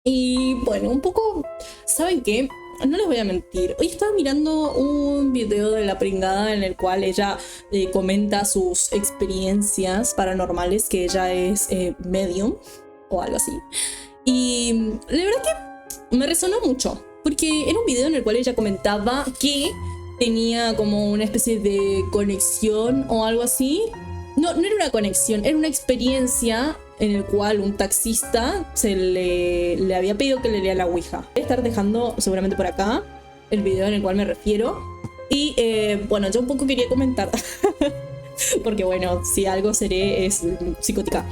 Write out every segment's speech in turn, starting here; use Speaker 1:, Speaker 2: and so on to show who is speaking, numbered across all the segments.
Speaker 1: Y bueno, un poco, ¿saben qué? No les voy a mentir. Hoy estaba mirando un video de la pringada en el cual ella comenta sus experiencias paranormales, que ella es medium o algo así. Y la verdad que me resonó mucho, porque era un video en el cual ella comentaba que tenía como una especie de conexión o algo así. No, no era una conexión, era una experiencia en el cual un taxista le había pedido que le lea la Ouija. Voy a estar dejando seguramente por acá el video en el cual me refiero. Y bueno, yo un poco quería comentar porque bueno, si algo seré es psicótica.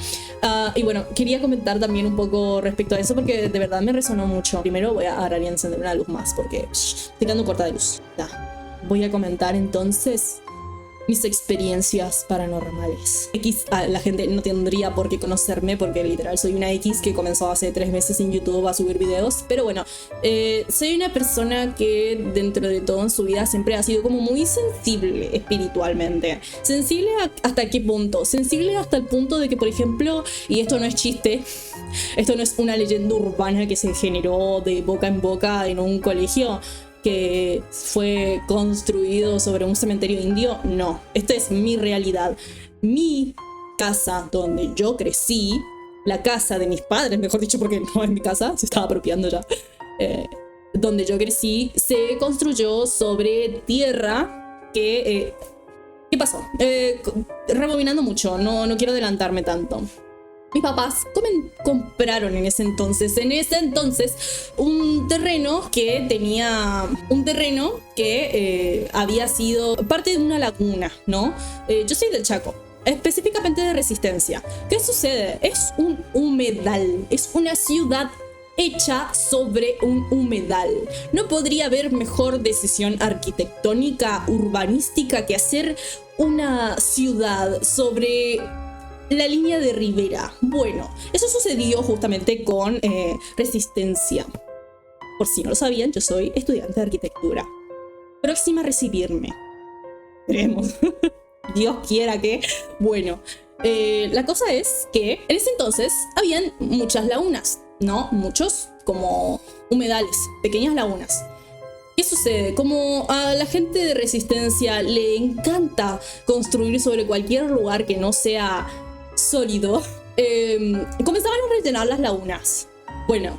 Speaker 1: Y bueno, quería comentar también un poco respecto a eso porque de verdad me resonó mucho. Primero voy a agarrar y encender una luz más porque estoy quedando corta de luz. Ya. Voy a comentar entonces mis experiencias paranormales. La gente no tendría por qué conocerme porque literal soy una X que comenzó hace 3 meses en YouTube a subir videos. Pero bueno, soy una persona que dentro de todo en su vida siempre ha sido como muy sensible espiritualmente. ¿Sensible hasta qué punto? Sensible hasta el punto de que, por ejemplo, y esto no es chiste, esto no es una leyenda urbana que se generó de boca en boca en un colegio que fue construido sobre un cementerio indio. No, esta es mi realidad. Mi casa donde yo crecí, la casa de mis padres, mejor dicho, porque no es mi casa, se estaba apropiando ya. Donde yo crecí, se construyó sobre tierra que... ¿qué pasó? Rebobinando mucho, no quiero adelantarme tanto. Mis papás compraron en ese entonces un terreno que tenía, había sido parte de una laguna, ¿no? Yo soy del Chaco, específicamente de Resistencia. ¿Qué sucede? Es un humedal, es una ciudad hecha sobre un humedal. No podría haber mejor decisión arquitectónica, urbanística que hacer una ciudad sobre la línea de ribera. Bueno, eso sucedió justamente con Resistencia. Por si no lo sabían, yo soy estudiante de arquitectura, próxima a recibirme. Veremos. Dios quiera que... Bueno, la cosa es que en ese entonces habían muchas lagunas, ¿no? Muchos como humedales, pequeñas lagunas. ¿Qué sucede? Como a la gente de Resistencia le encanta construir sobre cualquier lugar que no sea sólido, comenzaban a rellenar las lagunas. Bueno,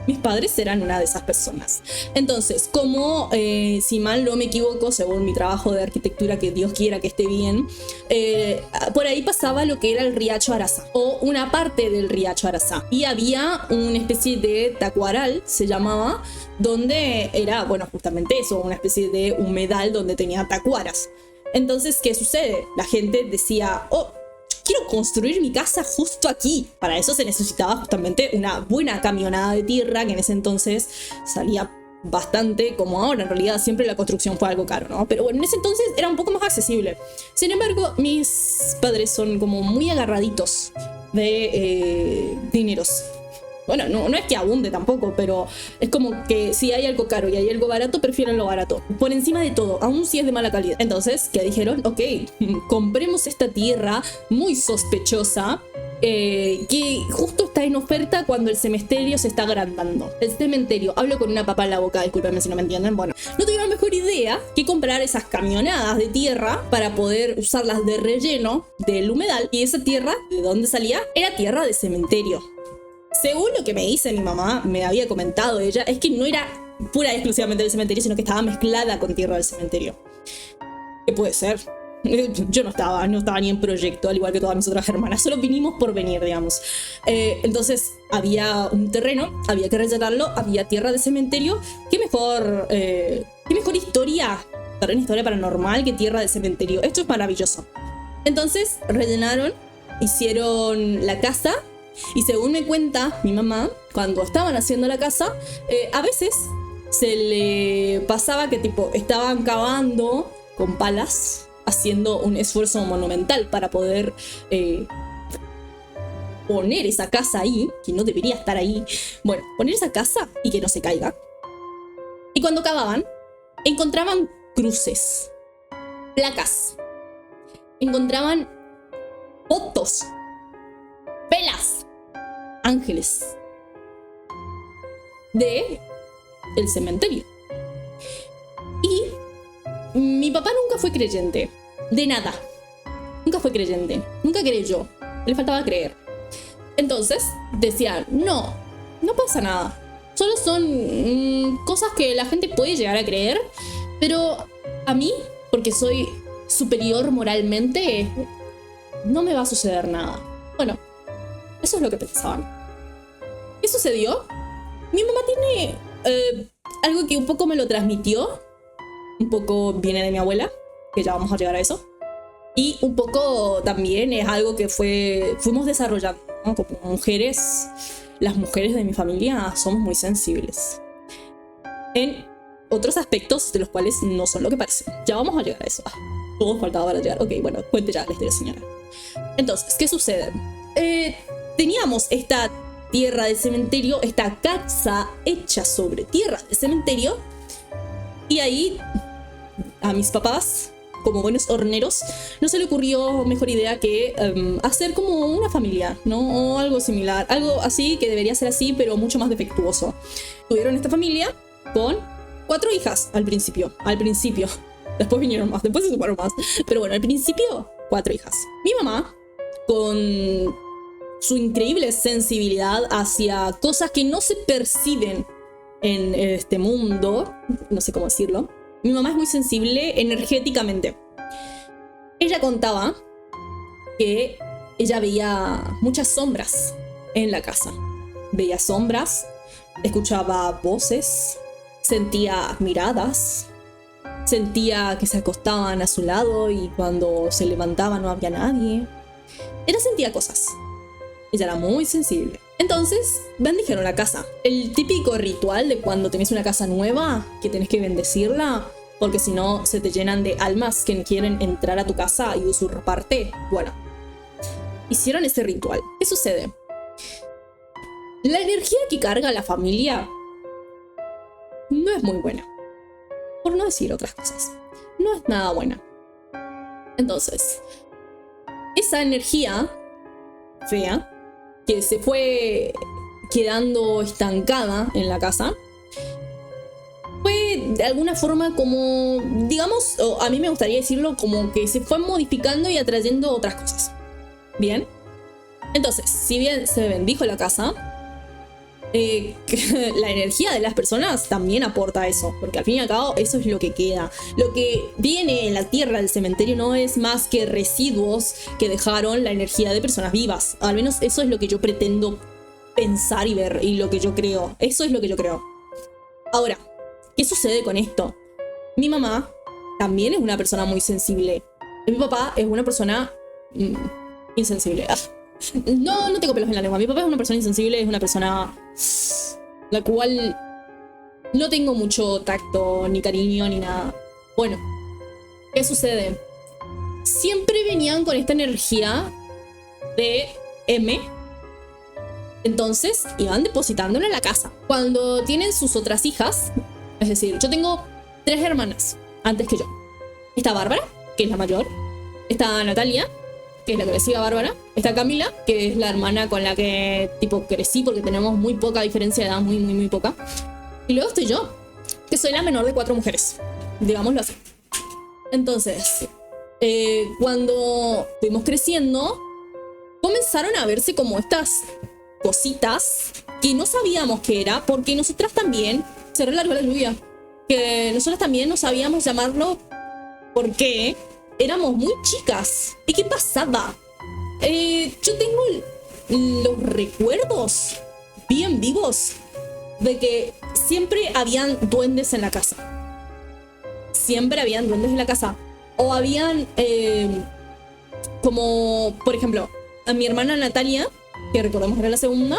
Speaker 1: mis padres eran una de esas personas. Entonces, como si mal no me equivoco, según mi trabajo de arquitectura, que Dios quiera que esté bien, por ahí pasaba lo que era el riacho Arazá, o una parte del riacho Arazá. Y había una especie de tacuaral, se llamaba, donde era, bueno, justamente eso, una especie de humedal donde tenía tacuaras. Entonces, ¿qué sucede? La gente decía, oh, quiero construir mi casa justo aquí. Para eso se necesitaba justamente una buena camionada de tierra, que en ese entonces salía bastante, como ahora. En realidad siempre la construcción fue algo caro, ¿no? Pero bueno, en ese entonces era un poco más accesible. Sin embargo, mis padres son como muy agarraditos de dineros. Bueno, no es que abunde tampoco, pero es como que si hay algo caro y hay algo barato, prefieren lo barato. Por encima de todo, aun si es de mala calidad. Entonces, ¿qué dijeron? Ok, compremos esta tierra muy sospechosa, que justo está en oferta cuando el cementerio se está agrandando. El cementerio, hablo con una papa en la boca, discúlpenme si no me entienden. Bueno, no tuvieron mejor idea que comprar esas camionadas de tierra para poder usarlas de relleno del humedal. Y esa tierra, ¿de dónde salía? Era tierra de cementerio. Según lo que me dice mi mamá, me había comentado ella, es que no era pura y exclusivamente del cementerio, sino que estaba mezclada con tierra del cementerio. ¿Qué puede ser? Yo no estaba ni en proyecto, al igual que todas mis otras hermanas. Solo vinimos por venir, digamos. Entonces había un terreno, había que rellenarlo, había tierra de cementerio. ¿Qué mejor historia para una historia paranormal que tierra de cementerio? Esto es maravilloso. Entonces rellenaron, hicieron la casa. Y según me cuenta mi mamá, cuando estaban haciendo la casa, a veces se le pasaba que tipo estaban cavando con palas, haciendo un esfuerzo monumental para poder poner esa casa ahí, que no debería estar ahí. Bueno, poner esa casa y que no se caiga. Y cuando cavaban, encontraban cruces, placas, encontraban fotos, velas, ángeles. de el cementerio. Y mi papá nunca fue creyente, de nada. Nunca fue creyente, nunca creyó, le faltaba creer. Entonces decían, no pasa nada. Solo son cosas que la gente puede llegar a creer, pero a mí, porque soy superior moralmente, no me va a suceder nada. Bueno, eso es lo que pensaban. ¿Qué sucedió? Mi mamá tiene algo que un poco me lo transmitió. Un poco viene de mi abuela, que ya vamos a llegar a eso. Y un poco también es algo que fuimos desarrollando, ¿no? Como mujeres, las mujeres de mi familia somos muy sensibles en otros aspectos de los cuales no son lo que parecen. Ya vamos a llegar a eso. Todo faltaba para llegar. Ok, bueno, cuente ya la historia, señora. Entonces, ¿qué sucede? Teníamos esta tierra de cementerio, esta casa hecha sobre tierra de cementerio, y ahí a mis papás, como buenos horneros, no se le ocurrió mejor idea que hacer como una familia, ¿no? O algo similar, algo así que debería ser así, pero mucho más defectuoso. Tuvieron esta familia con 4 hijas al principio. Después vinieron más, después se sumaron más. Pero bueno, al principio, 4 hijas. Mi mamá, con su increíble sensibilidad hacia cosas que no se perciben en este mundo, no sé cómo decirlo. Mi mamá es muy sensible energéticamente. Ella contaba que ella veía muchas sombras en la casa. Veía sombras, escuchaba voces, sentía miradas, sentía que se acostaban a su lado y cuando se levantaba no había nadie. Ella sentía cosas. Ella era muy sensible. Entonces, bendijeron la casa. El típico ritual de cuando tenés una casa nueva, que tenés que bendecirla, porque si no se te llenan de almas que quieren entrar a tu casa y usurparte. Bueno, hicieron ese ritual. ¿Qué sucede? La energía que carga la familia no es muy buena. Por no decir otras cosas. No es nada buena. Entonces, esa energía fea que se fue quedando estancada en la casa fue de alguna forma como, digamos, o a mí me gustaría decirlo como que se fue modificando y atrayendo otras cosas. Bien, entonces, si bien se bendijo la casa, la energía de las personas también aporta eso, porque al fin y al cabo eso es lo que queda. Lo que viene en la tierra del cementerio no es más que residuos que dejaron la energía de personas vivas. Al menos eso es lo que yo pretendo pensar y ver, y lo que yo creo. Eso es lo que yo creo. Ahora, ¿qué sucede con esto? Mi mamá también es una persona muy sensible. Mi papá es una persona insensible. No tengo pelos en la lengua. Mi papá es una persona insensible, es una persona la cual no tengo mucho tacto, ni cariño, ni nada. Bueno, ¿qué sucede? Siempre venían con esta energía de M. Entonces iban depositándola en la casa. Cuando tienen sus otras hijas, es decir, yo tengo 3 hermanas antes que yo. Está Bárbara, que es la mayor. Está Natalia, que es la que le sigue a Bárbara. Está Camila, que es la hermana con la que tipo crecí, porque tenemos muy poca diferencia de edad, muy poca. Y luego estoy yo, que soy la menor de 4 mujeres, digámoslo así. Entonces, cuando fuimos creciendo, comenzaron a verse como estas cositas que no sabíamos qué era, porque nosotras también, se relargó la lluvia, que nosotras también no sabíamos llamarlo porque éramos muy chicas. ¿Y qué pasaba? Yo tengo los recuerdos bien vivos de que siempre habían duendes en la casa. Siempre habían duendes en la casa. O habían, como, por ejemplo, a mi hermana Natalia, que recordemos era la segunda,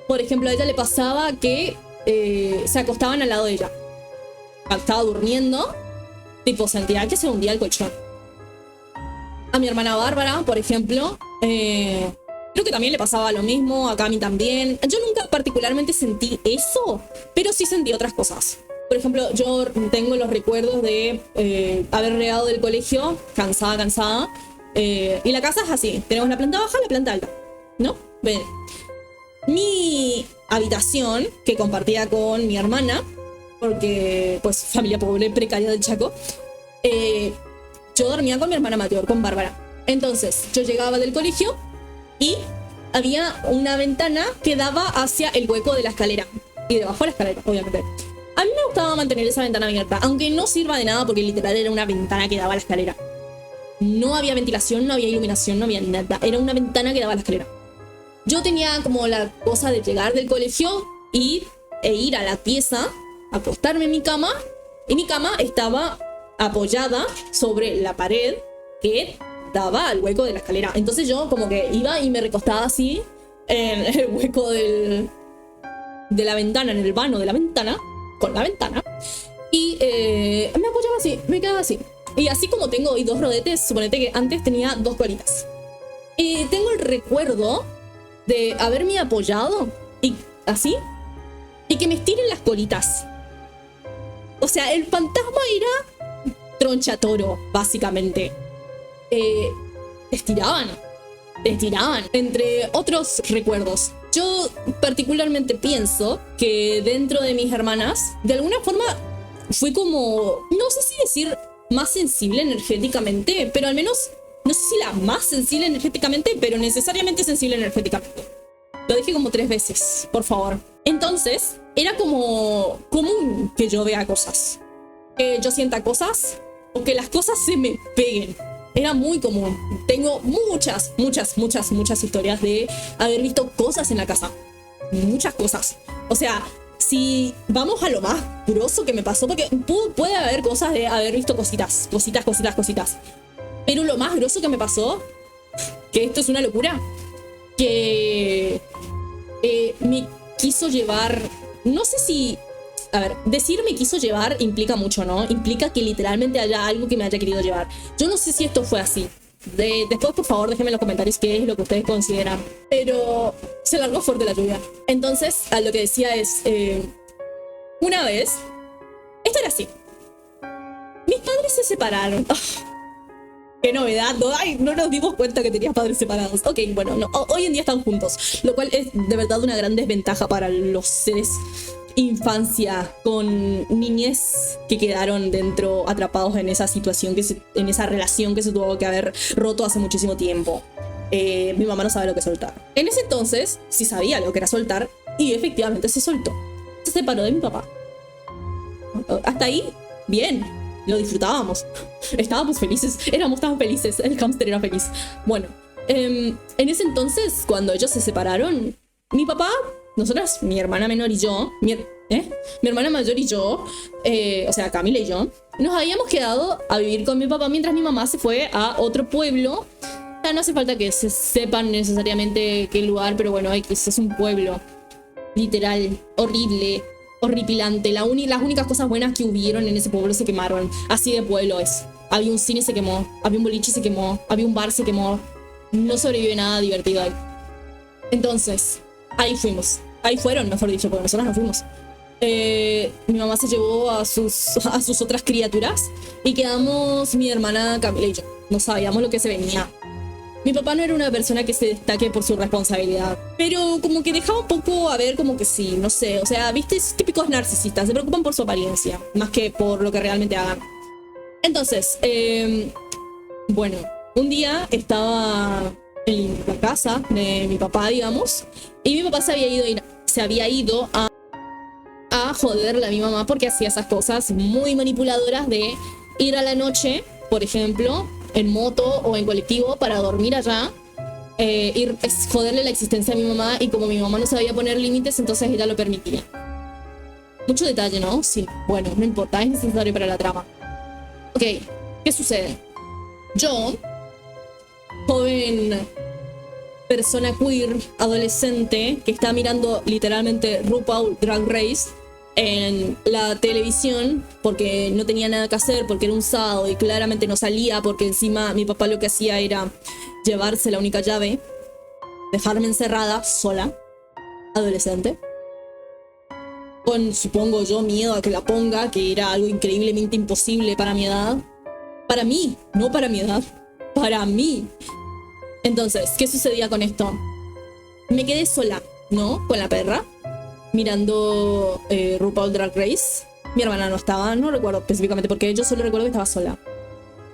Speaker 1: por ejemplo, a ella le pasaba que se acostaban al lado de ella. Estaba durmiendo, tipo sentía que se hundía el colchón. A mi hermana Bárbara, por ejemplo, creo que también le pasaba lo mismo, a Cami también. Yo nunca particularmente sentí eso, pero sí sentí otras cosas. Por ejemplo, yo tengo los recuerdos de haber llegado del colegio, cansada, y la casa es así, tenemos la planta baja y la planta alta, ¿no? Ven. Mi habitación que compartía con mi hermana, porque pues familia pobre, precaria del Chaco. Yo dormía con mi hermana mayor, con Bárbara. Entonces yo llegaba del colegio y había una ventana que daba hacia el hueco de la escalera. Y debajo de la escalera, obviamente. A mí me gustaba mantener esa ventana abierta, aunque no sirva de nada porque literal era una ventana que daba a la escalera. No había ventilación, no había iluminación, no había nada. Era una ventana que daba a la escalera. Yo tenía como la cosa de llegar del colegio e ir a la pieza, acostarme en mi cama. Y mi cama estaba apoyada sobre la pared que daba al hueco de la escalera. Entonces yo como que iba y me recostaba así en el hueco de la ventana, en el vano de la ventana, con la ventana. Y me apoyaba así, me quedaba así. Y así como tengo hoy 2 rodetes, suponete que antes tenía 2 colitas. Y tengo el recuerdo de haberme apoyado y así, y que me estiren las colitas. O sea, el fantasma era tronchatoro, básicamente. Estiraban, entre otros recuerdos. Yo particularmente pienso que dentro de mis hermanas, de alguna forma, fui como, no sé si decir más sensible energéticamente, pero al menos, no sé si la más sensible energéticamente, pero necesariamente sensible energéticamente. Lo dije como 3 veces, por favor. Entonces, era como común que yo vea cosas, que yo sienta cosas, o que las cosas se me peguen. Era muy común. Tengo muchas historias de haber visto cosas en la casa. Muchas cosas. O sea, si vamos a lo más grosso que me pasó, porque puede haber cosas de haber visto cositas. Pero lo más grosso que me pasó, que esto es una locura, que me quiso llevar, no sé si, a ver, decir me quiso llevar implica mucho, ¿no? Implica que literalmente haya algo que me haya querido llevar. Yo no sé si esto fue así. Después, por favor, déjenme en los comentarios qué es lo que ustedes consideran. Pero se largó fuerte la lluvia. Entonces, a lo que decía es, una vez, esto era así. Mis padres se separaron. Qué novedad, ¿no? Ay, no nos dimos cuenta que tenías padres separados. Ok, bueno, no, hoy en día están juntos, lo cual es de verdad una gran desventaja para los seres infancia con niñez que quedaron dentro, atrapados en esa situación, en esa relación que se tuvo que haber roto hace muchísimo tiempo. Mi mamá no sabe lo que es soltar. En ese entonces sí sabía lo que era soltar y efectivamente se soltó. Se separó de mi papá. Hasta ahí, bien. Lo disfrutábamos. Estábamos felices. Éramos tan felices. El hámster era feliz. Bueno, en ese entonces, cuando ellos se separaron, mi papá, nosotras, mi hermana menor y yo, mi hermana mayor y yo, o sea, Camila y yo, nos habíamos quedado a vivir con mi papá mientras mi mamá se fue a otro pueblo. Ya no hace falta que se sepan necesariamente qué lugar, pero bueno, es un pueblo literal, horrible, horripilante. Las únicas cosas buenas que hubieron en ese pueblo se quemaron. Así de pueblo es. Había un cine, se quemó. Había un boliche, se quemó. Había un bar, se quemó. No sobrevive nada divertido ahí. Entonces, ahí fuimos. Ahí fueron, mejor dicho, porque nosotros no fuimos. Mi mamá se llevó a sus otras criaturas y quedamos mi hermana Camila y yo. No sabíamos lo que se venía. Mi papá no era una persona que se destaque por su responsabilidad, pero como que dejaba un poco a ver como que sí, no sé, o sea, viste, esos típicos narcisistas, se preocupan por su apariencia, más que por lo que realmente hagan. Entonces, bueno, un día estaba en la casa de mi papá, digamos, y mi papá se había ido a joderle a mi mamá porque hacía esas cosas muy manipuladoras de ir a la noche, por ejemplo, en moto o en colectivo para dormir allá, joderle la existencia a mi mamá, y como mi mamá no sabía poner límites, entonces ella lo permitía. Mucho detalle, ¿no? Sí, bueno, no importa, es necesario para la trama. Ok, ¿qué sucede? Yo, joven persona queer, adolescente, que está mirando literalmente RuPaul Drag Race en la televisión porque no tenía nada que hacer, porque era un sábado y claramente no salía, porque encima mi papá lo que hacía era llevarse la única llave, dejarme encerrada sola, adolescente, con, supongo yo, miedo a que la ponga, que era algo increíblemente imposible para mi edad. Para mí, no para mi edad, para mí. Entonces, ¿qué sucedía con esto? Me quedé sola, ¿no? Con la perra. mirando RuPaul Drag Race. Mi hermana no estaba, no recuerdo específicamente porque yo solo recuerdo que estaba sola.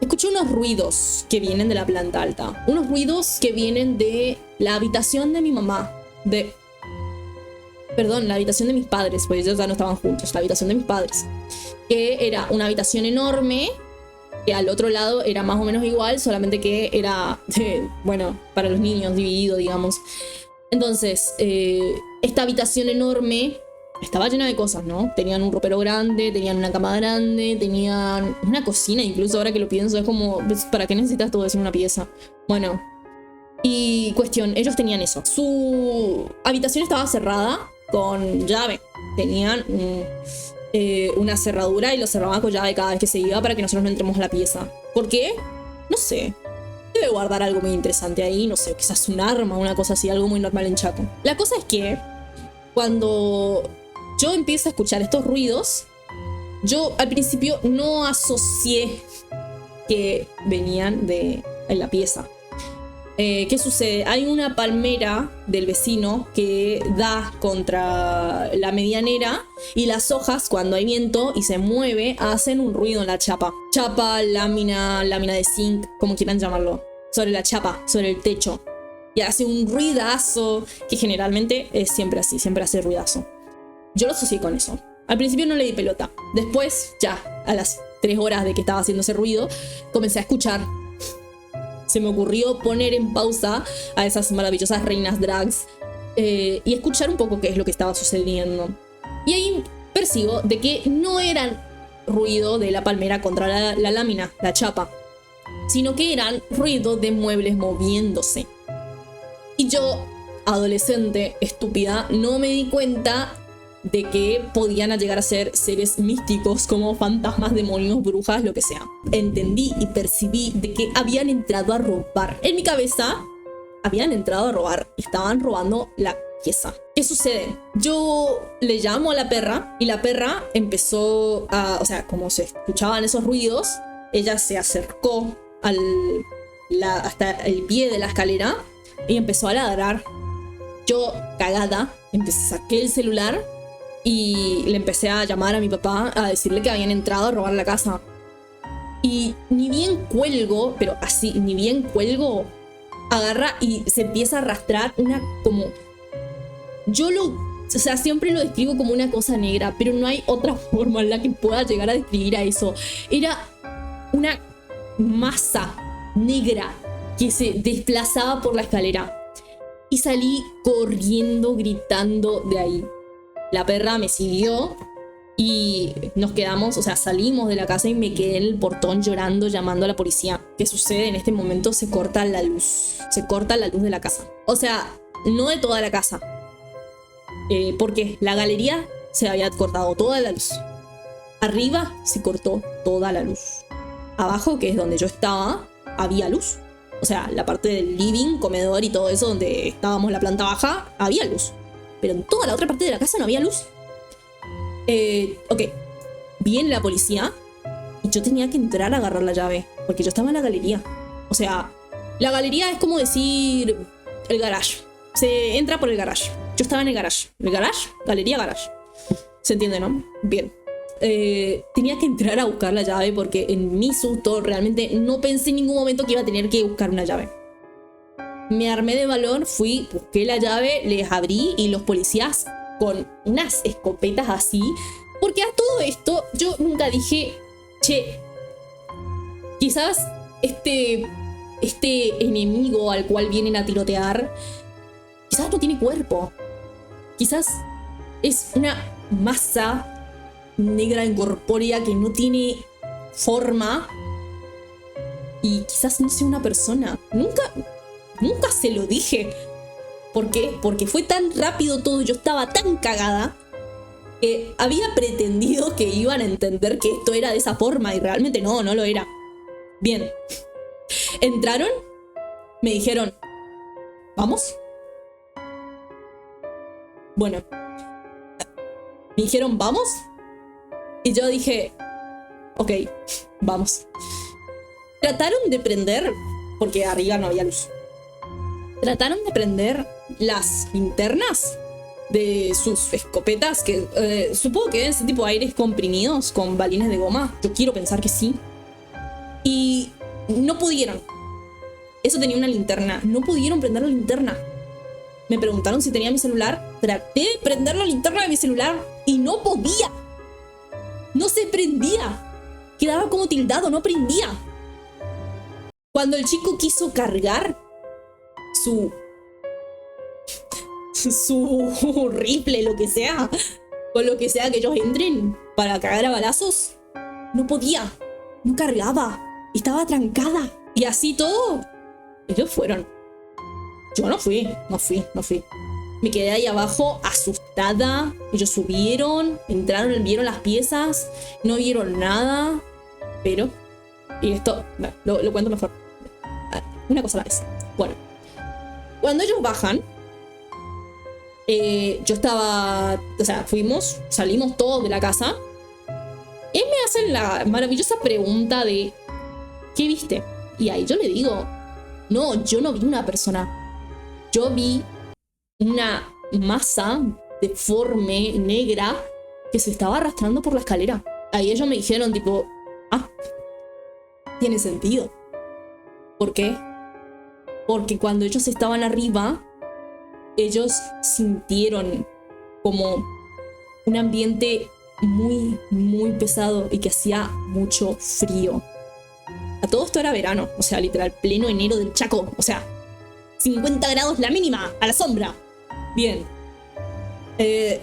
Speaker 1: Escuché unos ruidos que vienen de la planta alta. Unos ruidos que vienen de la habitación de mi mamá. Perdón, la habitación de mis padres, pues ellos ya no estaban juntos. La habitación de mis padres. Que era una habitación enorme, que al otro lado era más o menos igual, solamente que era, bueno, para los niños, dividido, digamos. Entonces, esta habitación enorme estaba llena de cosas, ¿no? Tenían un ropero grande, tenían una cama grande, tenían una cocina, incluso ahora que lo pienso, es como, ¿para qué necesitas todo eso en una pieza? Bueno, y cuestión, ellos tenían eso. Su habitación estaba cerrada con llave. Tenían una cerradura y lo cerraban con llave cada vez que se iba para que nosotros no entremos a la pieza. ¿Por qué? No sé. Debe guardar algo muy interesante ahí, no sé, quizás un arma, una cosa así, algo muy normal en Chaco. La cosa es que cuando yo empiezo a escuchar estos ruidos, yo al principio no asocié que venían de la pieza. ¿Qué sucede? Hay una palmera del vecino que da contra la medianera y las hojas, cuando hay viento y se mueve, hacen un ruido en la chapa. Chapa, lámina de zinc, como quieran llamarlo. Sobre la chapa, sobre el techo. Y hace un ruidazo que generalmente es siempre así, siempre hace ruidazo. Yo lo asocié con eso. Al principio no le di pelota. Después, ya a las 3 horas de que estaba haciendo ese ruido, comencé a escuchar. Se me ocurrió poner en pausa a esas maravillosas reinas drags y escuchar un poco qué es lo que estaba sucediendo. Y ahí percibo de que no eran ruido de la palmera contra la lámina, la chapa, sino que eran ruido de muebles moviéndose. Y yo, adolescente, estúpida, no me di cuenta de que podían llegar a ser seres místicos como fantasmas, demonios, brujas, lo que sea. Entendí y percibí de que habían entrado a robar. En mi cabeza, habían entrado a robar. Estaban robando la pieza. ¿Qué sucede? Yo le llamo a la perra y la perra empezó a... O sea, como se escuchaban esos ruidos, ella se acercó hasta el pie de la escalera y empezó a ladrar. Yo, cagada, saqué el celular y le empecé a llamar a mi papá a decirle que habían entrado a robar la casa. Y ni bien cuelgo, pero así, ni bien cuelgo, agarra y se empieza a arrastrar una como... O sea, siempre lo describo como una cosa negra, pero no hay otra forma en la que pueda llegar a describir a eso. Era una masa negra que se desplazaba por la escalera. Y salí corriendo, gritando de ahí. La perra me siguió y nos quedamos, o sea, salimos de la casa y me quedé en el portón llorando, llamando a la policía. ¿Qué sucede? En este momento se corta la luz. Se corta la luz de la casa. O sea, no de toda la casa. Porque la galería se había cortado toda la luz. Arriba se cortó toda la luz. Abajo, que es donde yo estaba, había luz. O sea, la parte del living, comedor y todo eso, donde estábamos la planta baja, había luz. Pero en toda la otra parte de la casa no había luz. Ok. Viene la policía y yo tenía que entrar a agarrar la llave, porque yo estaba en la galería. O sea, la galería es como decir el garage. Se entra por el garage. Yo estaba en el garage. ¿El garage? Galería, garage. ¿Se entiende, no? Bien. Tenía que entrar a buscar la llave porque en mi susto realmente no pensé en ningún momento que iba a tener que buscar una llave. Me armé de valor, fui, busqué la llave, les abrí y los policías con unas escopetas así, porque a todo esto yo nunca dije, che, quizás este enemigo al cual vienen a tirotear, quizás no tiene cuerpo, quizás es una masa negra incorpórea que no tiene forma y quizás no sea una persona. Nunca se lo dije. ¿Por qué? Porque fue tan rápido todo, yo estaba tan cagada que había pretendido que iban a entender que esto era de esa forma y realmente no lo era. Bien. Entraron, me dijeron, ¿vamos? Bueno. Me dijeron, ¿vamos? Y yo dije, ok, vamos. Trataron de prender, porque arriba no había luz. Trataron de prender las linternas de sus escopetas, que supongo que deben ser tipo aires comprimidos con balines de goma. Yo quiero pensar que sí. Y no pudieron. Eso tenía una linterna. No pudieron prender la linterna. Me preguntaron si tenía mi celular. Traté de prender la linterna de mi celular y no podía. No se prendía. Quedaba como tildado, no prendía. Cuando el chico quiso cargar su rifle, lo que sea, con lo que sea que ellos entren para cagar a balazos, no podía, no cargaba, estaba trancada. Y así todo, ellos fueron. Yo no fui. Me quedé ahí abajo asustada. Ellos subieron, entraron, vieron las piezas, no vieron nada. Pero, y esto, lo cuento mejor. Una cosa a la vez. Bueno, cuando ellos bajan, yo estaba, o sea, salimos todos de la casa. Y me hacen la maravillosa pregunta de, ¿qué viste? Y ahí yo le digo, no, yo no vi una persona. Yo vi una masa deforme, negra, que se estaba arrastrando por la escalera. Ahí ellos me dijeron tipo, tiene sentido. ¿Por qué? Porque cuando ellos estaban arriba, ellos sintieron como un ambiente muy, muy pesado y que hacía mucho frío. A todo esto era verano, o sea, literal, pleno enero del Chaco. O sea, 50 grados la mínima, a la sombra. Bien.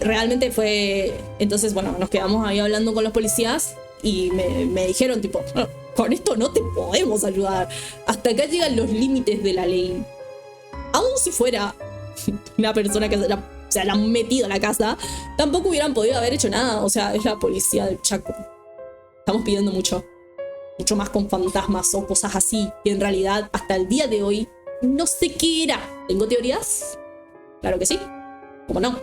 Speaker 1: Realmente fue... Entonces, bueno, nos quedamos ahí hablando con los policías y me dijeron tipo, con esto no te podemos ayudar. Hasta acá llegan los límites de la ley. Aún si fuera una persona que se la han metido a la casa, tampoco hubieran podido haber hecho nada. O sea, es la policía del Chaco. Estamos pidiendo mucho más con fantasmas o cosas así, que en realidad hasta el día de hoy no sé qué era. ¿Tengo teorías? Claro que sí. ¿Cómo no?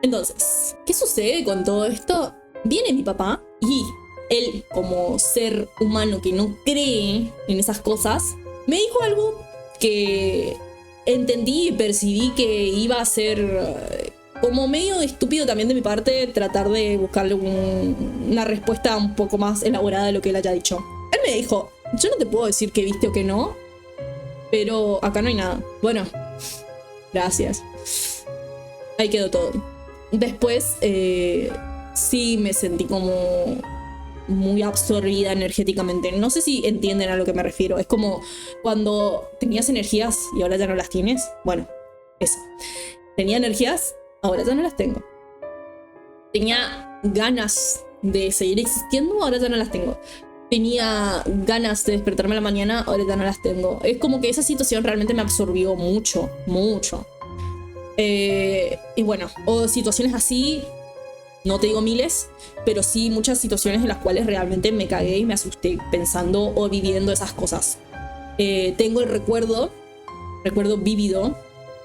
Speaker 1: Entonces, ¿qué sucede con todo esto? Viene mi papá y él, como ser humano que no cree en esas cosas, me dijo algo que entendí y percibí que iba a ser como medio estúpido también de mi parte tratar de buscarle una respuesta un poco más elaborada de lo que él haya dicho. Él me dijo, yo no te puedo decir qué viste o qué no, pero acá no hay nada. Bueno, gracias. Ahí quedó todo. Después, sí me sentí como muy absorbida energéticamente. No sé si entienden a lo que me refiero. Es como cuando tenías energías y ahora ya no las tienes. Bueno, eso. Tenía energías, ahora ya no las tengo. Tenía ganas de seguir existiendo, ahora ya no las tengo. Tenía ganas de despertarme a la mañana, ahora ya no las tengo. Es como que esa situación realmente me absorbió mucho, mucho. Y bueno, o situaciones así, no te digo miles, pero sí muchas situaciones en las cuales realmente me cagué y me asusté pensando o viviendo esas cosas. Tengo el recuerdo vívido.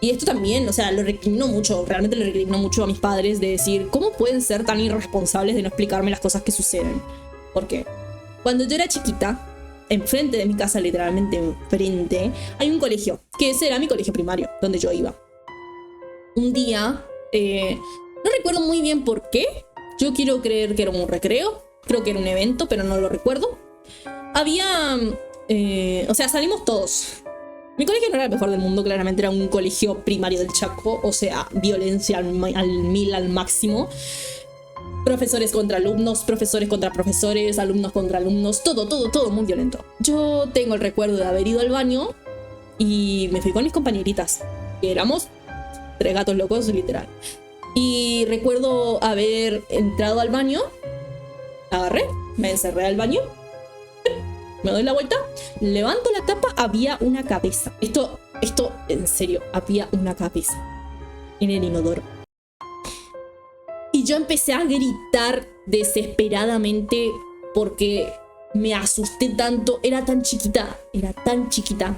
Speaker 1: Y esto también, o sea, lo recrimino mucho, realmente le recrimino mucho a mis padres de decir, ¿cómo pueden ser tan irresponsables de no explicarme las cosas que suceden? ¿Por qué? Cuando yo era chiquita, enfrente de mi casa, literalmente enfrente, hay un colegio, que ese era mi colegio primario, donde yo iba. Un día, no recuerdo muy bien por qué, yo quiero creer que era un recreo, creo que era un evento, pero no lo recuerdo. Había, o sea, salimos todos. Mi colegio no era el mejor del mundo, claramente era un colegio primario del Chaco, o sea, violencia al mil, al máximo. Profesores contra alumnos, profesores contra profesores, alumnos contra alumnos, todo muy violento. Yo tengo el recuerdo de haber ido al baño y me fui con mis compañeritas, que éramos 3 gatos locos, literal. Y recuerdo haber entrado al baño, agarré, me encerré al baño, me doy la vuelta, levanto la tapa, había una cabeza. Esto, en serio, había una cabeza en el inodoro. Y yo empecé a gritar desesperadamente porque me asusté tanto. Era tan chiquita,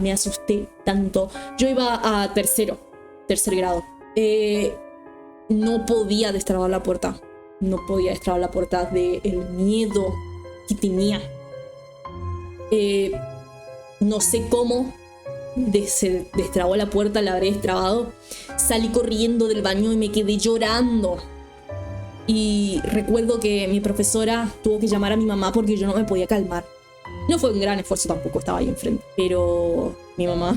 Speaker 1: me asusté tanto. Yo iba a tercer grado. No podía destrabar la puerta. No podía destrabar la puerta del miedo que tenía. No sé cómo, se destrabó la puerta, la habré destrabado. Salí corriendo del baño y me quedé llorando. Y recuerdo que mi profesora tuvo que llamar a mi mamá porque yo no me podía calmar. No fue un gran esfuerzo tampoco, estaba ahí enfrente. Pero mi mamá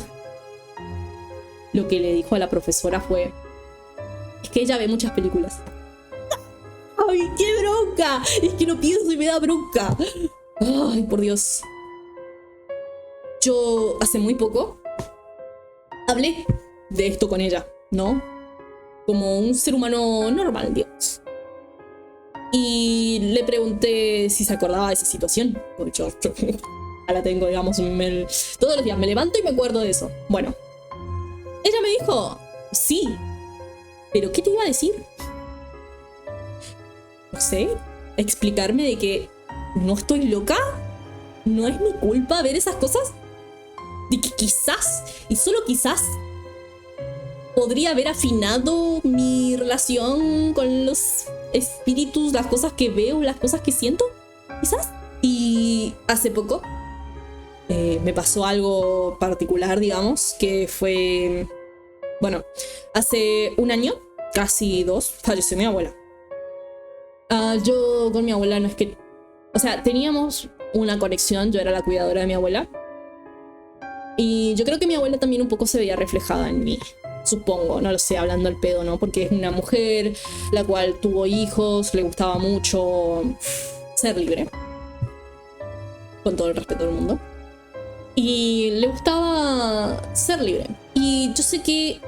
Speaker 1: lo que le dijo a la profesora fue: es que ella ve muchas películas. ¡Ay, qué bronca! Es que lo pienso y me da bronca. Ay, por Dios. Yo hace muy poco hablé de esto con ella, ¿no? Como un ser humano normal, digamos. Y le pregunté si se acordaba de esa situación. Porque yo la tengo, digamos, todos los días me levanto y me acuerdo de eso. Bueno, ella me dijo, sí, pero ¿qué te iba a decir? No sé, explicarme de que no estoy loca, no es mi culpa ver esas cosas, de que quizás, y solo quizás, podría haber afinado mi relación con los espíritus, las cosas que veo, las cosas que siento, quizás. Y hace poco me pasó algo particular, digamos, que fue, bueno, hace un año, casi 2, falleció mi abuela. Yo con mi abuela no es que, o sea, teníamos una conexión, yo era la cuidadora de mi abuela. Y yo creo que mi abuela también un poco se veía reflejada en mí. Supongo, no lo sé, hablando al pedo, ¿no? Porque es una mujer la cual tuvo hijos, le gustaba mucho ser libre. Con todo el respeto del mundo. Y le gustaba ser libre. Y yo sé que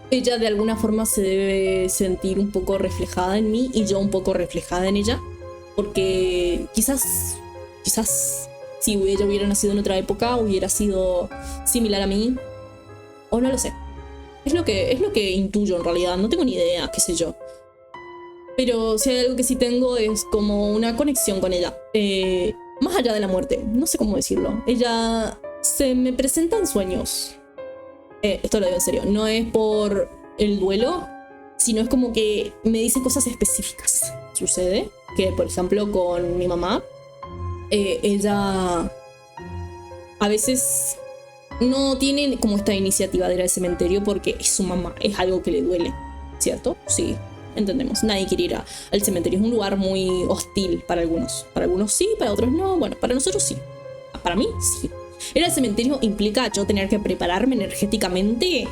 Speaker 1: ella de alguna forma se debe sentir un poco reflejada en mí y yo un poco reflejada en ella. Porque quizás si ella hubiera nacido en otra época, hubiera sido similar a mí. O no lo sé. Es lo que intuyo en realidad, no tengo ni idea, qué sé yo. Pero si hay algo que sí tengo es como una conexión con ella. Más allá de la muerte, no sé cómo decirlo. Ella se me presenta en sueños. Esto lo digo en serio, no es por el duelo, sino es como que me dice cosas específicas. Sucede que, por ejemplo, con mi mamá, ella a veces no tiene como esta iniciativa de ir al cementerio porque es su mamá, es algo que le duele, ¿cierto? Sí, entendemos. Nadie quiere ir al cementerio, es un lugar muy hostil para algunos. Para algunos sí, para otros no. Bueno, para nosotros sí. Para mí sí. Ir al cementerio implica yo tener que prepararme energéticamente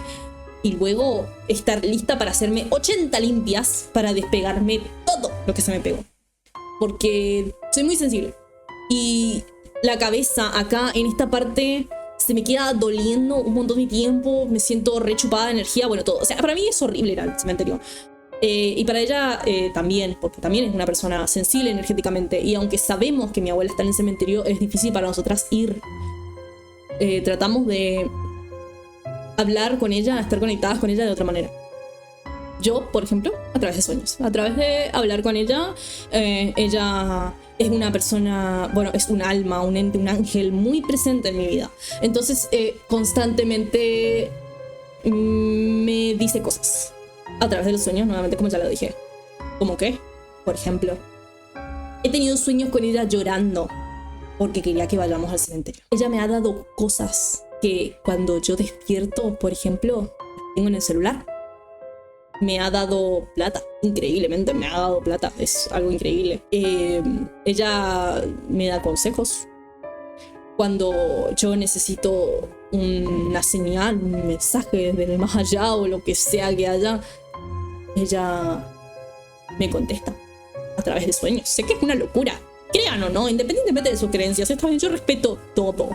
Speaker 1: y luego estar lista para hacerme 80 limpias para despegarme todo lo que se me pegó. Porque soy muy sensible. Y la cabeza acá en esta parte se me queda doliendo un montón de tiempo, me siento rechupada de energía, bueno, todo. O sea, para mí es horrible ir al cementerio. Y para ella también, porque también es una persona sensible energéticamente. Y aunque sabemos que mi abuela está en el cementerio, es difícil para nosotras ir. Tratamos de hablar con ella, estar conectadas con ella de otra manera. Yo, por ejemplo, a través de sueños, a través de hablar con ella. Ella es una persona, bueno, es un alma, un ente, un ángel muy presente en mi vida. Entonces, constantemente me dice cosas a través de los sueños, nuevamente, como ya lo dije. ¿Cómo qué? Por ejemplo, he tenido sueños con ella llorando porque quería que vayamos al cementerio. Ella me ha dado cosas que cuando yo despierto, por ejemplo, tengo en el celular. Me ha dado plata, increíblemente me ha dado plata, es algo increíble. Ella me da consejos. Cuando yo necesito una señal, un mensaje desde el más allá o lo que sea que haya, ella me contesta a través de sueños. Sé que es una locura, crean o no, independientemente de sus creencias. Está bien, yo respeto todo.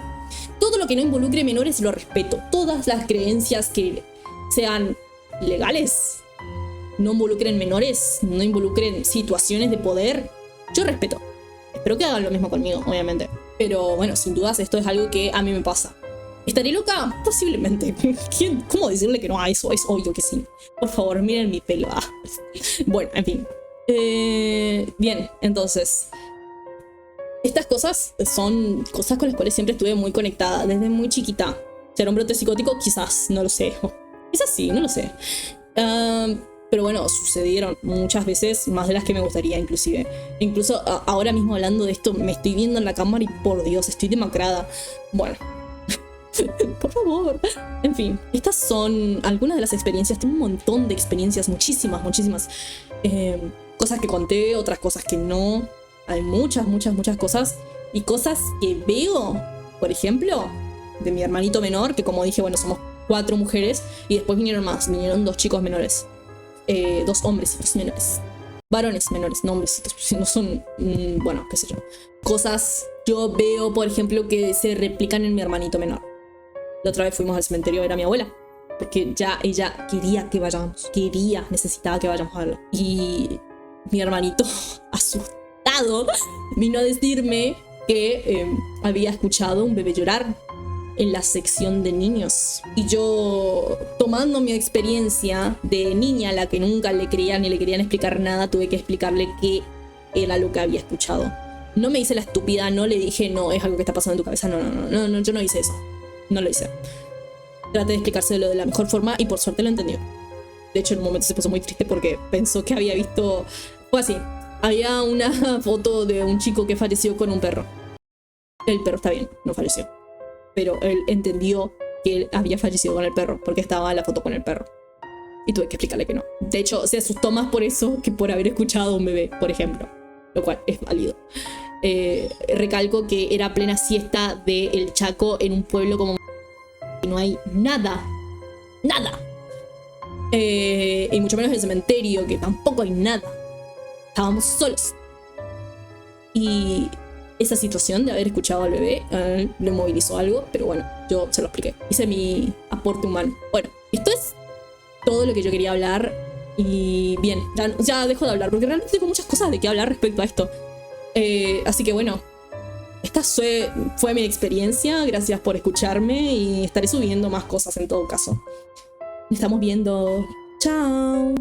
Speaker 1: Todo lo que no involucre menores lo respeto. Todas las creencias que sean legales, no involucren menores, no involucren situaciones de poder, yo respeto. Espero que hagan lo mismo conmigo, obviamente. Pero bueno, sin dudas esto es algo que a mí me pasa. ¿Estaré loca? Posiblemente. ¿Cómo decirle que no a eso? Es obvio que sí. Por favor, miren mi pelo. Bueno, en fin. Bien, entonces, estas cosas son cosas con las cuales siempre estuve muy conectada desde muy chiquita. ¿Será un brote psicótico? Quizás, no lo sé. Quizás sí, no lo sé. Pero bueno, sucedieron muchas veces, más de las que me gustaría inclusive. Incluso ahora mismo hablando de esto, me estoy viendo en la cámara y por Dios, estoy demacrada. Bueno, Por favor. En fin, estas son algunas de las experiencias. Tengo un montón de experiencias, muchísimas, muchísimas. Cosas que conté, otras cosas que no. Hay muchas, muchas, muchas cosas. Y cosas que veo, por ejemplo, de mi hermanito menor, que como dije, bueno, somos 4 mujeres. Y después vinieron más, vinieron 2 chicos menores. 2 hombrecitos menores. Varones menores, no hombrecitos, no son, bueno, qué sé yo. Cosas yo veo, por ejemplo, que se replican en mi hermanito menor. La otra vez fuimos al cementerio a ver a mi abuela, porque ya ella quería que vayamos, necesitaba que vayamos a verlo. Y mi hermanito, asustado, vino a decirme que había escuchado un bebé llorar en la sección de niños. Y yo, tomando mi experiencia de niña a la que nunca le creían ni le querían explicar nada, tuve que explicarle qué era lo que había escuchado. No me hice la estúpida, no le dije, no, es algo que está pasando en tu cabeza. No, yo no hice eso. No lo hice. Traté de explicárselo de la mejor forma y por suerte lo entendió. De hecho, en un momento se puso muy triste porque pensó que había visto... Fue así. Había una foto de un chico que falleció con un perro. El perro está bien, no falleció. Pero él entendió que él había fallecido con el perro porque estaba la foto con el perro. Y tuve que explicarle que no. De hecho, se asustó más por eso que por haber escuchado a un bebé, por ejemplo. Lo cual es válido. Recalco que era plena siesta del Chaco en un pueblo como... Y no hay nada. Nada. Y mucho menos en el cementerio, que tampoco hay nada. Estábamos solos. Y... esa situación de haber escuchado al bebé le movilizó algo, pero bueno, yo se lo expliqué. Hice mi aporte humano. Bueno, esto es todo lo que yo quería hablar. Y bien, ya dejo de hablar, porque realmente tengo muchas cosas de qué hablar respecto a esto. Así que bueno, esta fue mi experiencia. Gracias por escucharme y estaré subiendo más cosas en todo caso. Nos estamos viendo. Chao.